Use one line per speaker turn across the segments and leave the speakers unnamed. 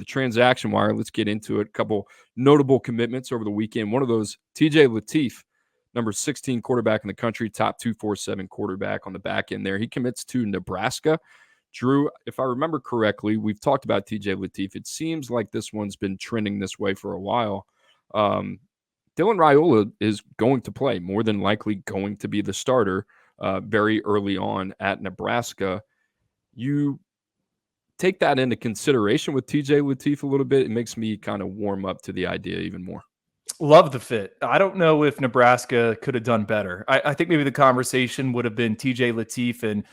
the transaction wire. Let's get into it. A couple notable commitments over the weekend. One of those, TJ Lateef, number 16 quarterback in the country, top 247 quarterback on the back end there. He commits to Nebraska. Drew, if I remember correctly, we've talked about TJ Lateef. It seems like this one's been trending this way for a while. Dylan Raiola is going to play, more than likely going to be the starter very early on at Nebraska. You take that into consideration with TJ Lateef a little bit. It makes me kind of warm up to the idea even more.
Love the fit. I don't know if Nebraska could have done better. I think maybe the conversation would have been TJ Lateef and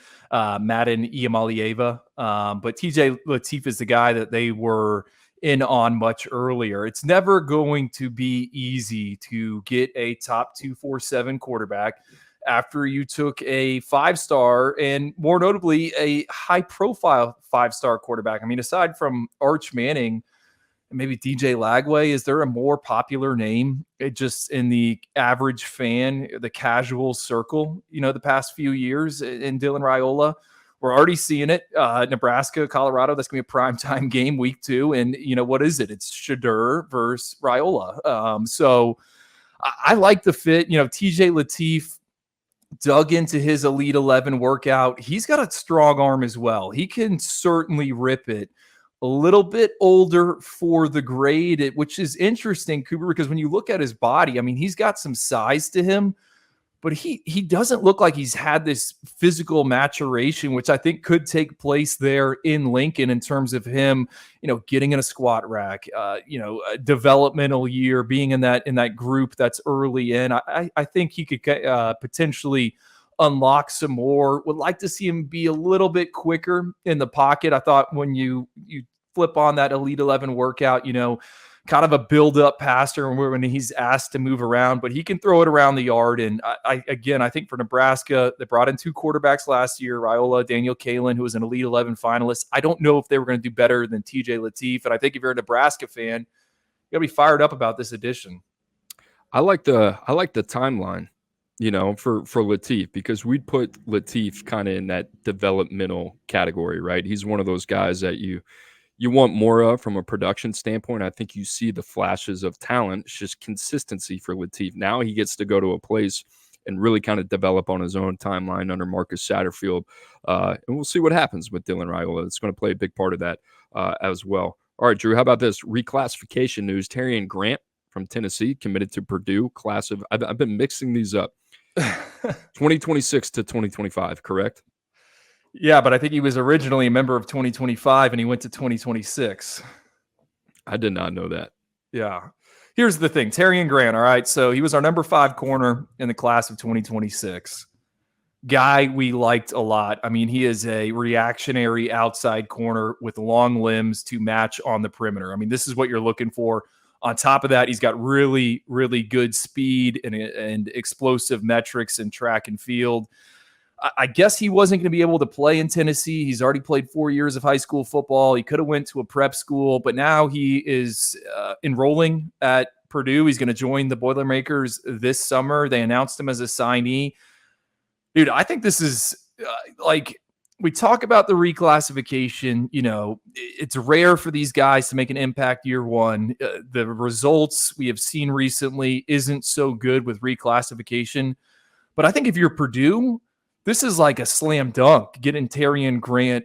Madden Iamalieva. But TJ Lateef is the guy that they were in on much earlier. It's never going to be easy to get a top 247 quarterback after you took a 5-star and more notably a high-profile 5-star quarterback. I mean, aside from Arch Manning, maybe DJ Lagway, is there a more popular name just in the average fan, the casual circle, the past few years in Dylan Raiola? We're already seeing it. Nebraska, Colorado, that's going to be a primetime game week 2. And, what is it? It's Shedeur versus Raiola. So I like the fit. TJ Lateef dug into his Elite 11 workout. He's got a strong arm as well. He can certainly rip it. A little bit older for the grade, which is interesting, Cooper, because when you look at his body, I mean, he's got some size to him, but he doesn't look like he's had this physical maturation, which I think could take place there in Lincoln in terms of him, getting in a squat rack, a developmental year, being in that group that's early in. I think he could potentially unlock some more. Would like to see him be a little bit quicker in the pocket. I thought when you flip on that Elite 11 workout, kind of a build-up passer when he's asked to move around, but he can throw it around the yard. And I think for Nebraska, they brought in 2 quarterbacks last year, Raiola, Daniel Kalen, who was an Elite 11 finalist. I don't know if they were going to do better than TJ Lateef. And I think if you're a Nebraska fan, you got to be fired up about this addition.
I like the timeline, for Lateef, because we'd put Lateef kind of in that developmental category, right? He's one of those guys that you want more of from a production standpoint. I think you see the flashes of talent. It's just consistency for Lateef. Now he gets to go to a place and really kind of develop on his own timeline under Marcus Satterfield. And we'll see what happens with Dylan Raiola. It's going to play a big part of that as well. All right, Drew, how about this reclassification news? Tarrion Grant from Tennessee committed to Purdue. I've been mixing these up. 2026 to 2025, correct?
Yeah, but I think he was originally a member of 2025 and he went to 2026.
I did not know that.
Yeah. Here's the thing. Tarrion Grant, all right? So he was our number 5 corner in the class of 2026. Guy we liked a lot. I mean, he is a reactionary outside corner with long limbs to match on the perimeter. I mean, this is what you're looking for. On top of that, he's got really, really good speed and explosive metrics in track and field. I guess he wasn't going to be able to play in Tennessee. He's already played 4 years of high school football. He could have went to a prep school, but now he is enrolling at Purdue. He's going to join the Boilermakers this summer. They announced him as a signee. Dude, I think this is we talk about the reclassification. It's rare for these guys to make an impact year one. The results we have seen recently isn't so good with reclassification. But I think if you're Purdue, this is like a slam dunk, getting Tarrion Grant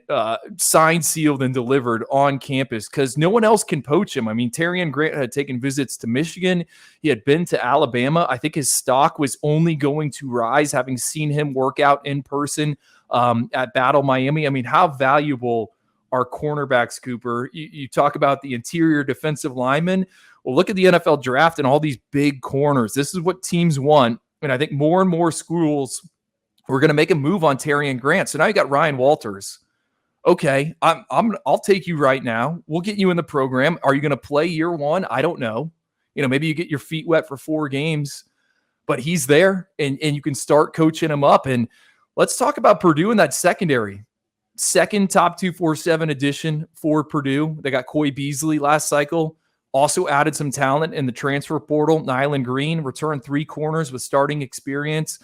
signed, sealed, and delivered on campus because no one else can poach him. I mean, Tarrion Grant had taken visits to Michigan. He had been to Alabama. I think his stock was only going to rise, having seen him work out in person at Battle Miami. I mean, how valuable are cornerbacks, Cooper? You talk about the interior defensive linemen. Well, look at the NFL draft and all these big corners. This is what teams want. And I think more and more schools – we're going to make a move on Tarrion Grant. So now you got Ryan Walters. Okay, I'll take you right now. We'll get you in the program. Are you going to play year one? I don't know. Maybe you get your feet wet for 4 games, but he's there and you can start coaching him up. And let's talk about Purdue in that secondary. Second top 247 edition for Purdue. They got Coy Beasley last cycle. Also added some talent in the transfer portal. Nyland Green returned 3 corners with starting experience.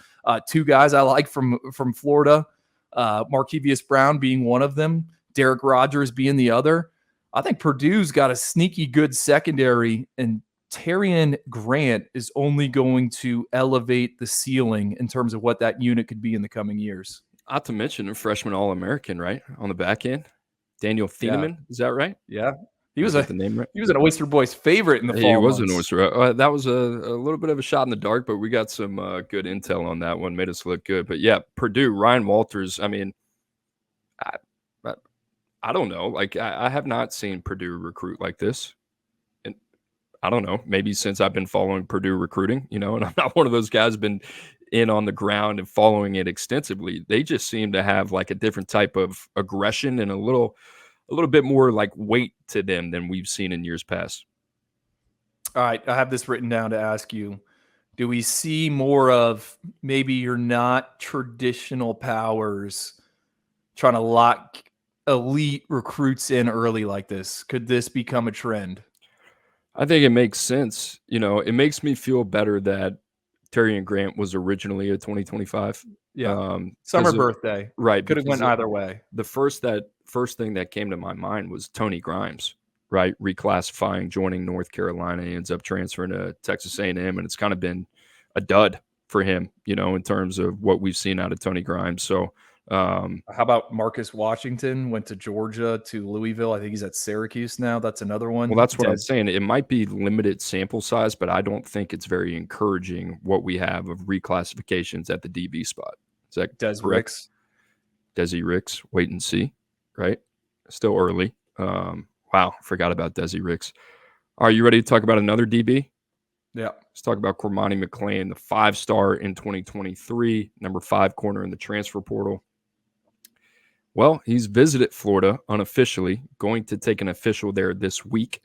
2 guys I like from Florida, Markevious Brown being one of them, Derek Rogers being the other. I think Purdue's got a sneaky good secondary, and Tarrion Grant is only going to elevate the ceiling in terms of what that unit could be in the coming years.
Not to mention a freshman All-American, right? On the back end. Daniel
Yeah.
Thieneman, is that right?
Yeah.
Did I get the name right?
He was an Oyster Boys favorite in the
He
fall
was an
months.
Oyster. That was a little bit of a shot in the dark, but we got some good intel on that one. Made us look good. But yeah, Purdue, Ryan Walters. I mean, I, I, I don't know. Like I have not seen Purdue recruit like this. And I don't know, maybe since I've been following Purdue recruiting, and I'm not one of those guys been in on the ground and following it extensively. They just seem to have like a different type of aggression and a little bit more like weight to them than we've seen in years past.
All right, I have this written down to ask you. Do we see more of maybe you're not traditional powers trying to lock elite recruits in early like this? Could this become a trend?
I think it makes sense. It makes me feel better that Tarrion Grant was originally a 2025.
Yeah. Summer birthday.
Right.
Could have went either way.
The first thing that came to my mind was Tony Grimes, right? Reclassifying, joining North Carolina. He ends up transferring to Texas A&M, and it's kind of been a dud for him, in terms of what we've seen out of Tony Grimes. So
how about Marcus Washington? Went to Georgia, to Louisville. I think he's at Syracuse now. That's another one.
Well, that's what I'm saying. It might be limited sample size, but I don't think it's very encouraging what we have of reclassifications at the DB spot. Is that
Des Ricks?
Desi Ricks, wait and see, right? Still early. Wow, forgot about Desi Ricks. Are you ready to talk about another DB?
Yeah.
Let's talk about Cormani McClain, the 5-star in 2023, number 5 corner in the transfer portal. Well, he's visited Florida unofficially, going to take an official there this week.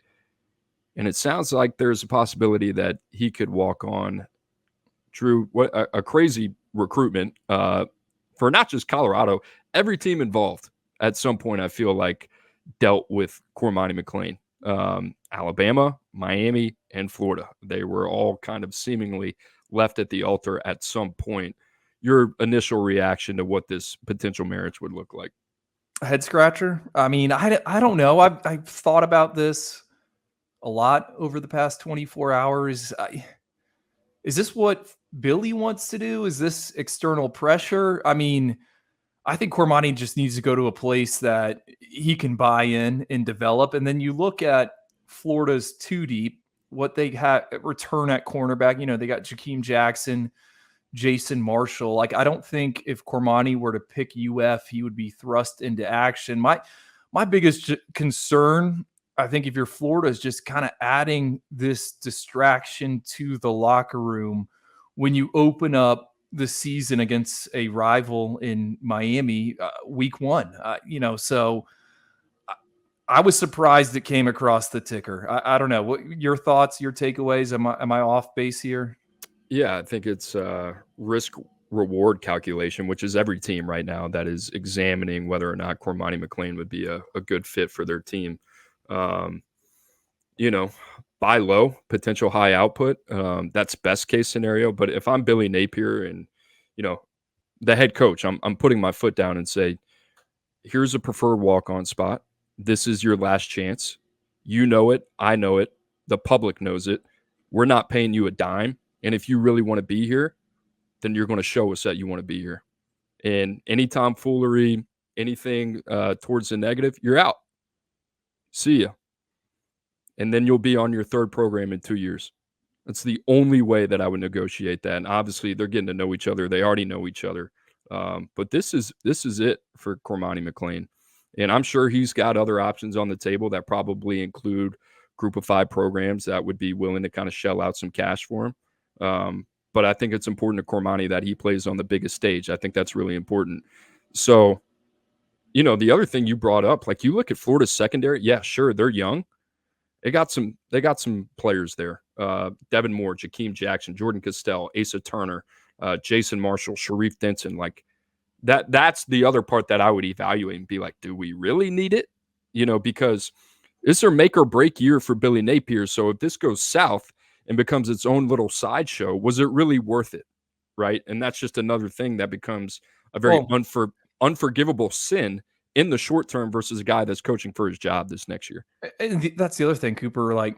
And it sounds like there's a possibility that he could walk on. Drew, what a crazy recruitment for not just Colorado, every team involved at some point, I feel like, dealt with Cormani McClain. Alabama, Miami, and Florida. They were all kind of seemingly left at the altar at some point. Your initial reaction to what this potential marriage would look like?
A head scratcher. I mean, I don't know. I've thought about this a lot over the past 24 hours. Is this what Billy wants to do? Is this external pressure? I mean, I think Cormani just needs to go to a place that he can buy in and develop. And then you look at Florida's 2 deep, what they had return at cornerback. They got Jakeem Jackson, Jason Marshall. Like, I don't think if Cormani were to pick UF, he would be thrust into action. My biggest concern, I think, if you're Florida, is just kind of adding this distraction to the locker room when you open up the season against a rival in Miami week 1. So I was surprised it came across the ticker. I don't know. What your thoughts, your takeaways? Am I off base here?
Yeah, I think it's risk reward calculation, which is every team right now that is examining whether or not Cormani McClain would be a good fit for their team. Buy low, potential high output. That's best case scenario. But if I'm Billy Napier and, the head coach, I'm putting my foot down and say, here's a preferred walk-on spot. This is your last chance. You know it. I know it. The public knows it. We're not paying you a dime. And if you really want to be here, then you're going to show us that you want to be here. And any tomfoolery, anything towards the negative, you're out. See ya. And then you'll be on your 3rd program in 2 years. That's the only way that I would negotiate that. And obviously, they're getting to know each other. They already know each other. But this is it for Cormani McClain. And I'm sure he's got other options on the table that probably include group of 5 programs that would be willing to kind of shell out some cash for him. But I think it's important to Cormani that he plays on the biggest stage. I think that's really important. So, the other thing you brought up, like you look at Florida's secondary, yeah, sure, they're young. They got some players there. Devin Moore, Jakeem Jackson, Jordan Castell, Asa Turner, Jason Marshall, Sharif Denson. Like that's the other part that I would evaluate and be like, do we really need it? Because it's their make or break year for Billy Napier. So if this goes south and becomes its own little sideshow, was it really worth it? Right. And that's just another thing that becomes a very unforgivable sin in the short term versus a guy that's coaching for his job this next year.
And that's the other thing, Cooper. Like,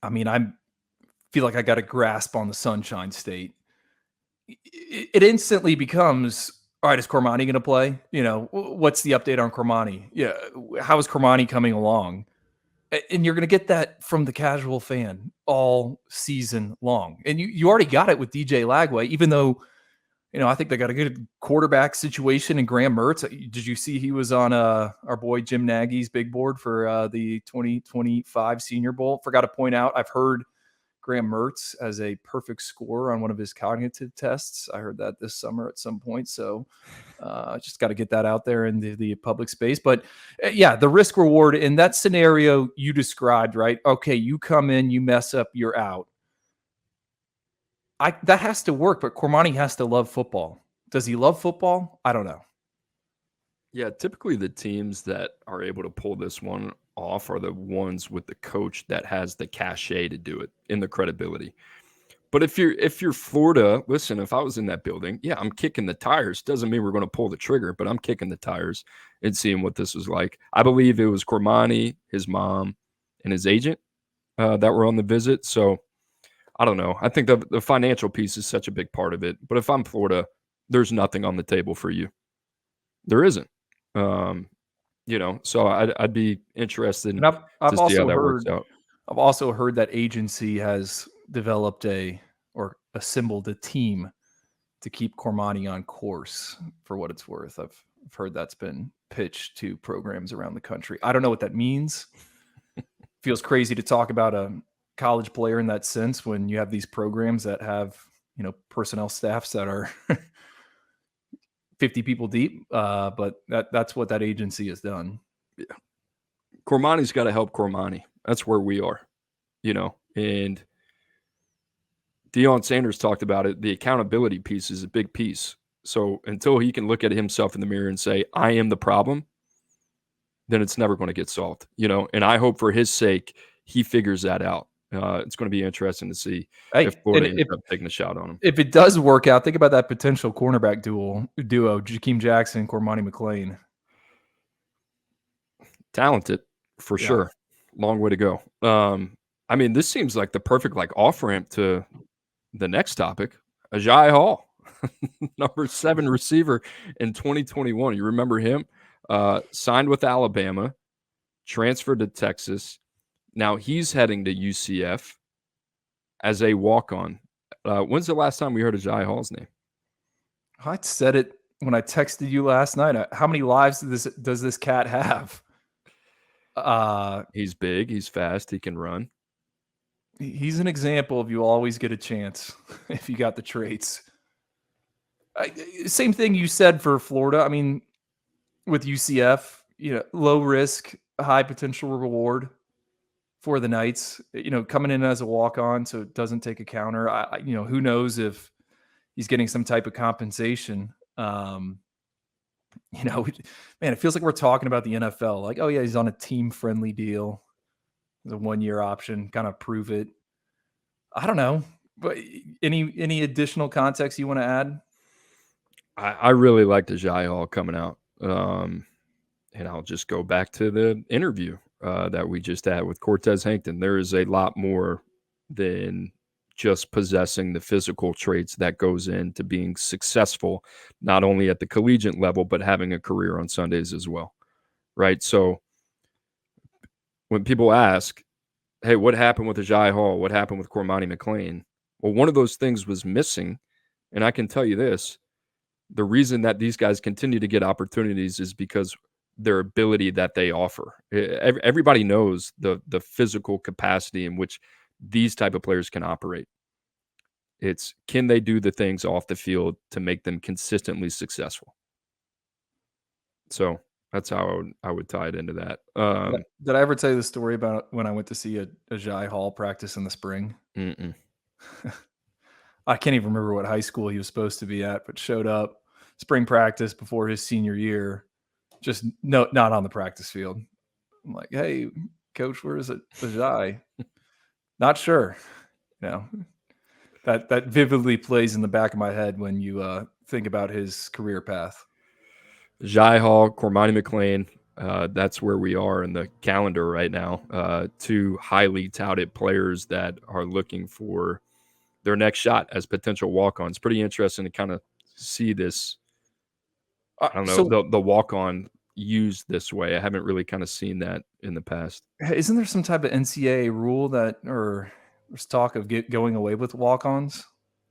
I mean, I feel like I got a grasp on the Sunshine State. It instantly becomes, all right, is Cormani going to play? You know, what's the update on Cormani? Yeah, how is Cormani coming along? And you're going to get that from the casual fan all season long. And you already got it with DJ Lagway, even though, you know, I think they got a good quarterback situation in Graham Mertz. Did you see he was on our boy Jim Nagy's big board for the 2025 Senior Bowl? Forgot to point out, I've heard Graham Mertz as a perfect score on one of his cognitive tests. I heard that this summer at some point. So just got to get that out there in the public space. But yeah, the risk reward in that scenario you described, right? Okay, you come in, you mess up, you're out. That has to work, but Cormani has to love football. Does he love football? I don't know.
Yeah, typically the teams that are able to pull this one off are the ones with the coach that has the cachet to do it and the credibility. But if you're Florida, listen, if I was in that building, yeah, I'm kicking the tires. Doesn't mean we're going to pull the trigger, but I'm kicking the tires and seeing what this was like. I believe it was Cormani, his mom, and his agent that were on the visit. So I don't know. I think the financial piece is such a big part of it. But if I'm Florida, there's nothing on the table for you. There isn't. You know, so I'd be interested
And
to see how that works out.
I've also heard that agency has developed assembled a team to keep Cormani on course, for what it's worth. I've heard that's been pitched to programs around the country. I don't know what that means. Feels crazy to talk about a college player in that sense when you have these programs that have, you know, personnel staffs that are 50 people deep. But that's what that agency has done.
Yeah. Cormani's got to help Cormani. That's where we are, you know, and Deion Sanders talked about it. The accountability piece is a big piece. So until he can look at himself in the mirror and say, I am the problem, then it's never going to get solved, you know, and I hope for his sake, he figures that out. It's going to be interesting to see if Florida ends up taking a shot on him.
If it does work out, think about that potential cornerback duo, Jakeem Jackson, Cormani McClain.
Talented, for sure. Long way to go. I mean, this seems like the perfect off-ramp to the next topic, Agiye Hall, number 7 receiver in 2021. You remember him? Signed with Alabama, transferred to Texas. Now he's heading to UCF as a walk-on. When's the last time we heard Agiye Hall's name?
I said it when I texted you last night. How many lives does this cat have?
He's big. He's fast. He can run.
He's an example of you always get a chance if you got the traits. Same thing you said for Florida. I mean, with UCF, you know, low risk, high potential reward for the Knights, you know, coming in as a walk-on, so it doesn't take a counter. You know, who knows if he's getting some type of compensation. You know, man, it feels like we're talking about the NFL. Like, oh yeah, he's on a team-friendly deal. It's a 1-year option, kind of prove it. I don't know, but any additional context you want to add?
I really liked Agiye Hall coming out. And I'll just go back to the interview that we just had with Cortez Hankton. There is a lot more than just possessing the physical traits that goes into being successful, not only at the collegiate level, but having a career on Sundays as well, right? So when people ask, hey, what happened with Agiye Hall? What happened with Cormani McClain? Well, one of those things was missing, and I can tell you this. The reason that these guys continue to get opportunities is because their ability that they offer. Everybody knows the physical capacity in which these type of players can operate. It's can they do the things off the field to make them consistently successful? So that's how I would tie it into that.
Did I ever tell you the story about when I went to see Agiye Hall practice in the spring?
Mm-mm.
I can't even remember what high school he was supposed to be at, but showed up spring practice before his senior year, just not on the practice field. I'm like, hey, coach, where is it? Agiye? Not sure. You know, that vividly plays in the back of my head when you think about his career path.
Agiye Hall, Cormani McClain. That's where we are in the calendar right now. Two highly touted players that are looking for their next shot as potential walk-ons. Pretty interesting to kind of see this. I don't know,
So
the walk-on used this way. I haven't really kind of seen that in the past.
isn't there some type of NCAA rule that, or there's talk of going away with walk-ons?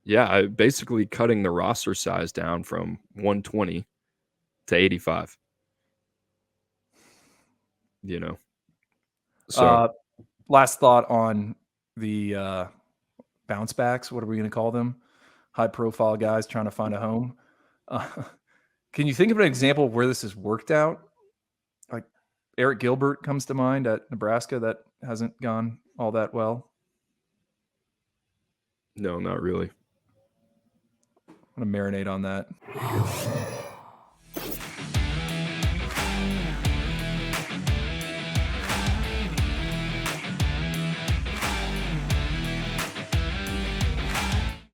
Yeah, basically cutting the roster size down from 120 to 85. You know, so
Last thought on the bounce backs. What are we going to call them? High-profile guys trying to find a home. Can you think of an example of where this has worked out? Like Eric Gilbert comes to mind at Nebraska. That hasn't gone all that well.
no, not really.
I'm going to marinate on that.